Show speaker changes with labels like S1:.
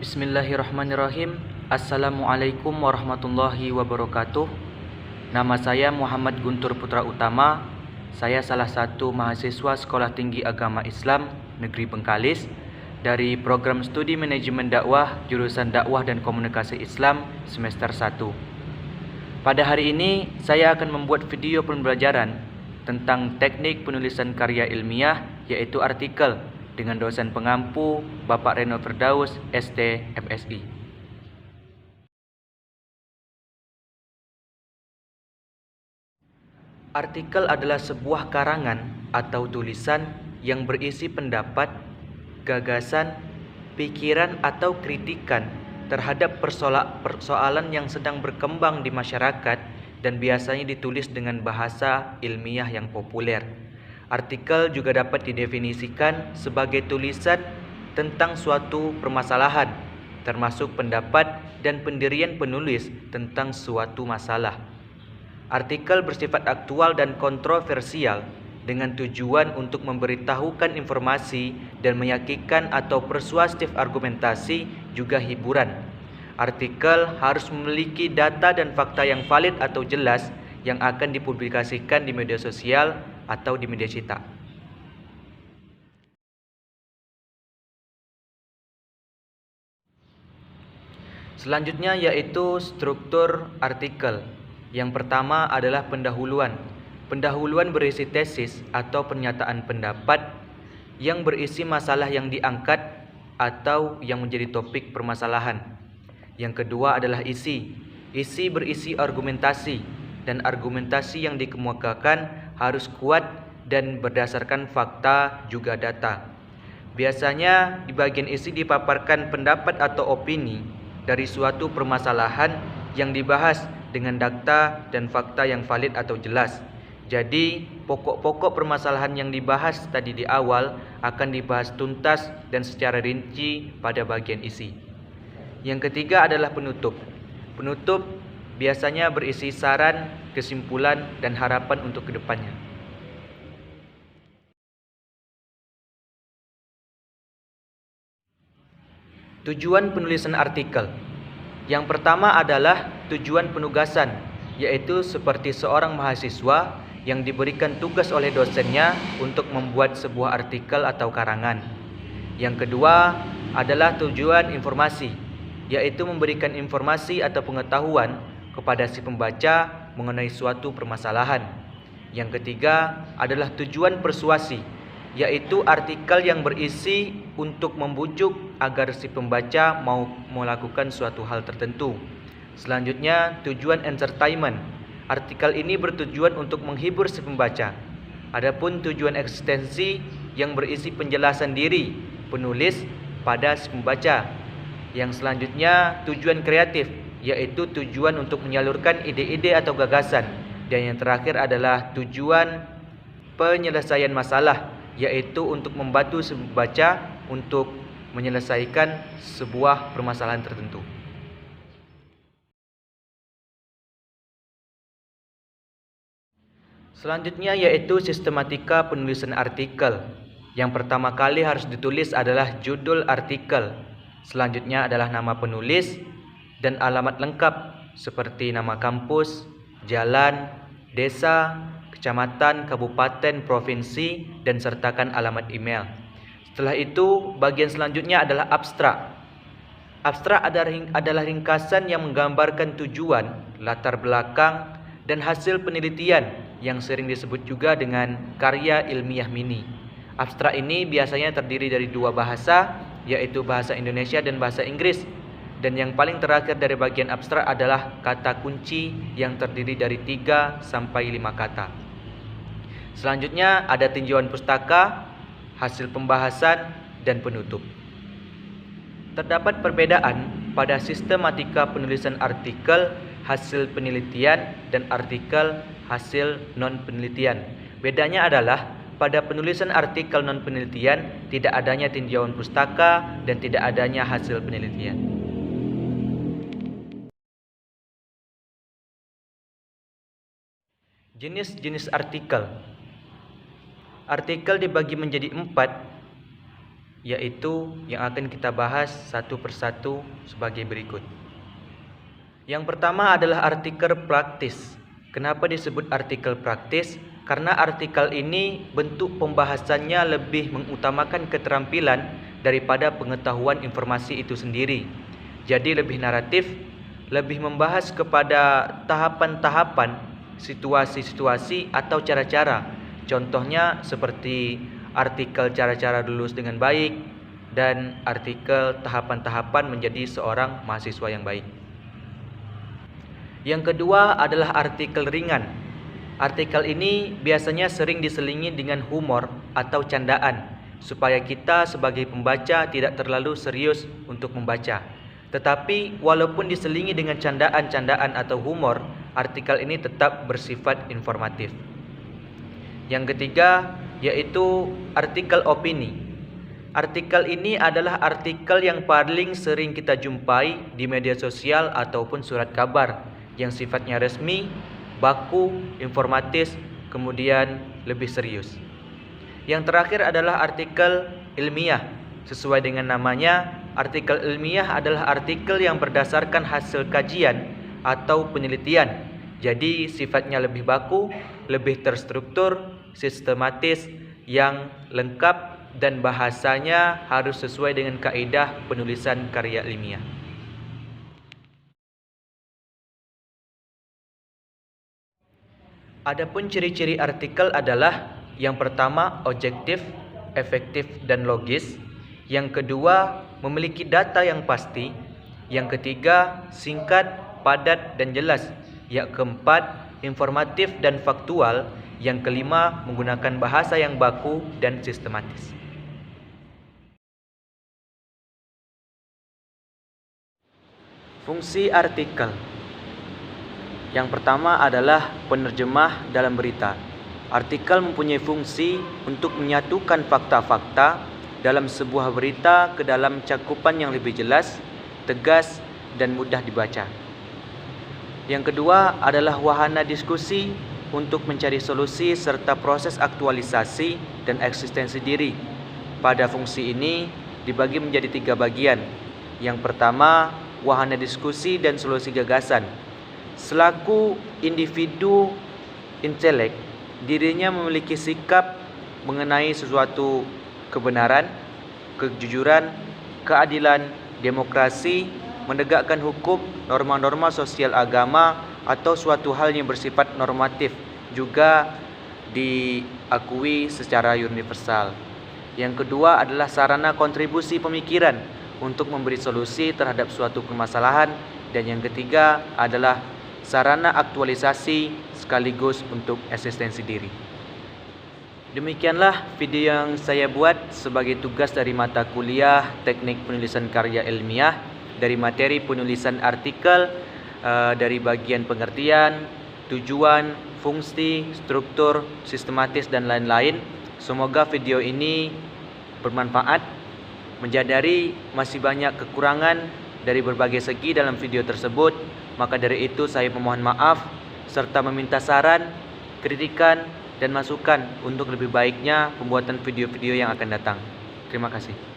S1: Bismillahirrahmanirrahim. Assalamualaikum warahmatullahi wabarakatuh. Nama saya Muhammad Guntur Putra Utama. Saya salah satu mahasiswa Sekolah Tinggi Agama Islam Negeri Bengkalis dari Program Studi Manajemen Dakwah jurusan Dakwah dan Komunikasi Islam semester 1. Pada hari ini saya akan membuat video pembelajaran tentang teknik penulisan karya ilmiah, yaitu artikel, dengan dosen pengampu Bapak Reno Firdaus, ST, FSI. Artikel adalah sebuah karangan atau tulisan yang berisi pendapat, gagasan, pikiran atau kritikan terhadap persoalan yang sedang berkembang di masyarakat dan biasanya ditulis dengan bahasa ilmiah yang populer. Artikel juga dapat didefinisikan sebagai tulisan tentang suatu permasalahan, termasuk pendapat dan pendirian penulis tentang suatu masalah. Artikel bersifat aktual dan kontroversial dengan tujuan untuk memberitahukan informasi dan meyakinkan atau persuasif argumentasi, juga hiburan. Artikel harus memiliki data dan fakta yang valid atau jelas yang akan dipublikasikan di media sosial atau di media cetak. Selanjutnya yaitu struktur artikel. Yang pertama adalah pendahuluan. Pendahuluan berisi tesis atau pernyataan pendapat yang berisi masalah yang diangkat atau yang menjadi topik permasalahan. Yang kedua adalah isi. Isi berisi argumentasi, dan argumentasi yang dikemukakan harus kuat dan berdasarkan fakta juga data. Biasanya di bagian isi dipaparkan pendapat atau opini dari suatu permasalahan yang dibahas dengan data dan fakta yang valid atau jelas. Jadi pokok-pokok permasalahan yang dibahas tadi di awal akan dibahas tuntas dan secara rinci pada bagian isi. Yang ketiga adalah penutup. Penutup biasanya berisi saran, kesimpulan, dan harapan untuk kedepannya. Tujuan penulisan artikel. Yang pertama adalah tujuan penugasan, yaitu seperti seorang mahasiswa yang diberikan tugas oleh dosennya untuk membuat sebuah artikel atau karangan. Yang kedua adalah tujuan informasi, yaitu memberikan informasi atau pengetahuan kepada si pembaca mengenai suatu permasalahan. Yang ketiga adalah tujuan persuasi, yaitu artikel yang berisi untuk membujuk agar si pembaca mau melakukan suatu hal tertentu. Selanjutnya tujuan entertainment. Artikel ini bertujuan untuk menghibur si pembaca. Adapun tujuan eksistensi yang berisi penjelasan diri penulis pada si pembaca. Yang selanjutnya tujuan kreatif, yaitu tujuan untuk menyalurkan ide-ide atau gagasan. Dan yang terakhir adalah tujuan penyelesaian masalah, yaitu untuk membantu si pembaca untuk menyelesaikan sebuah permasalahan tertentu. Selanjutnya yaitu sistematika penulisan artikel. Yang pertama kali harus ditulis adalah judul artikel. Selanjutnya adalah nama penulis dan alamat lengkap seperti nama kampus, jalan, desa, kecamatan, kabupaten, provinsi, dan sertakan alamat email. Setelah itu, bagian selanjutnya adalah abstrak. Abstrak adalah ringkasan yang menggambarkan tujuan, latar belakang, dan hasil penelitian yang sering disebut juga dengan karya ilmiah mini. Abstrak ini biasanya terdiri dari dua bahasa, yaitu bahasa Indonesia dan bahasa Inggris. Dan yang paling terakhir dari bagian abstrak adalah kata kunci yang terdiri dari 3 sampai 5 kata. Selanjutnya ada tinjauan pustaka, hasil pembahasan, dan penutup. Terdapat perbedaan pada sistematika penulisan artikel hasil penelitian dan artikel hasil non-penelitian. Bedanya adalah pada penulisan artikel non-penelitian tidak adanya tinjauan pustaka dan tidak adanya hasil penelitian. Jenis-jenis artikel. Artikel dibagi menjadi 4, yaitu yang akan kita bahas satu persatu sebagai berikut. Yang pertama adalah artikel praktis. Kenapa disebut artikel praktis? Karena artikel ini bentuk pembahasannya lebih mengutamakan keterampilan daripada pengetahuan informasi itu sendiri. Jadi lebih naratif, lebih membahas kepada tahapan-tahapan, situasi-situasi atau cara-cara. Contohnya seperti artikel cara-cara lulus dengan baik dan artikel tahapan-tahapan menjadi seorang mahasiswa yang baik. Yang kedua adalah artikel ringan. Artikel ini biasanya sering diselingi dengan humor atau candaan supaya kita sebagai pembaca tidak terlalu serius untuk membaca. Tetapi walaupun diselingi dengan candaan-candaan atau humor, artikel ini tetap bersifat informatif. Yang ketiga yaitu artikel opini. Artikel ini adalah artikel yang paling sering kita jumpai di media sosial ataupun surat kabar yang sifatnya resmi, baku, informatif, kemudian lebih serius. Yang terakhir adalah artikel ilmiah. Sesuai dengan namanya, artikel ilmiah adalah artikel yang berdasarkan hasil kajian atau penelitian. Jadi sifatnya lebih baku, lebih terstruktur, sistematis, yang lengkap dan bahasanya harus sesuai dengan kaidah penulisan karya ilmiah. Adapun ciri-ciri artikel adalah yang pertama objektif, efektif dan logis. Yang kedua, memiliki data yang pasti. Yang ketiga, singkat, padat dan jelas. Yang keempat, informatif dan faktual. Yang kelima, menggunakan bahasa yang baku dan sistematis. Fungsi artikel. Yang pertama adalah penerjemah dalam berita. Artikel mempunyai fungsi untuk menyatukan fakta-fakta dalam sebuah berita ke dalam cakupan yang lebih jelas, tegas, dan mudah dibaca. Yang kedua adalah wahana diskusi untuk mencari solusi serta proses aktualisasi dan eksistensi diri. Pada fungsi ini dibagi menjadi 3 bagian. Yang pertama, wahana diskusi dan solusi gagasan. Selaku individu intelek, dirinya memiliki sikap mengenai sesuatu kebenaran, kejujuran, keadilan, demokrasi, menegakkan hukum, norma-norma sosial agama, atau suatu hal yang bersifat normatif juga diakui secara universal. Yang kedua adalah sarana kontribusi pemikiran untuk memberi solusi terhadap suatu permasalahan. Dan yang ketiga adalah sarana aktualisasi sekaligus untuk eksistensi diri. Demikianlah video yang saya buat sebagai tugas dari mata kuliah Teknik Penulisan Karya Ilmiah dari materi penulisan artikel, dari bagian pengertian, tujuan, fungsi, struktur, sistematis dan lain-lain. Semoga video ini bermanfaat. Menyadari masih banyak kekurangan dari berbagai segi dalam video tersebut, maka dari itu saya memohon maaf serta meminta saran, kritikan, dan masukan untuk lebih baiknya pembuatan video-video yang akan datang. Terima kasih.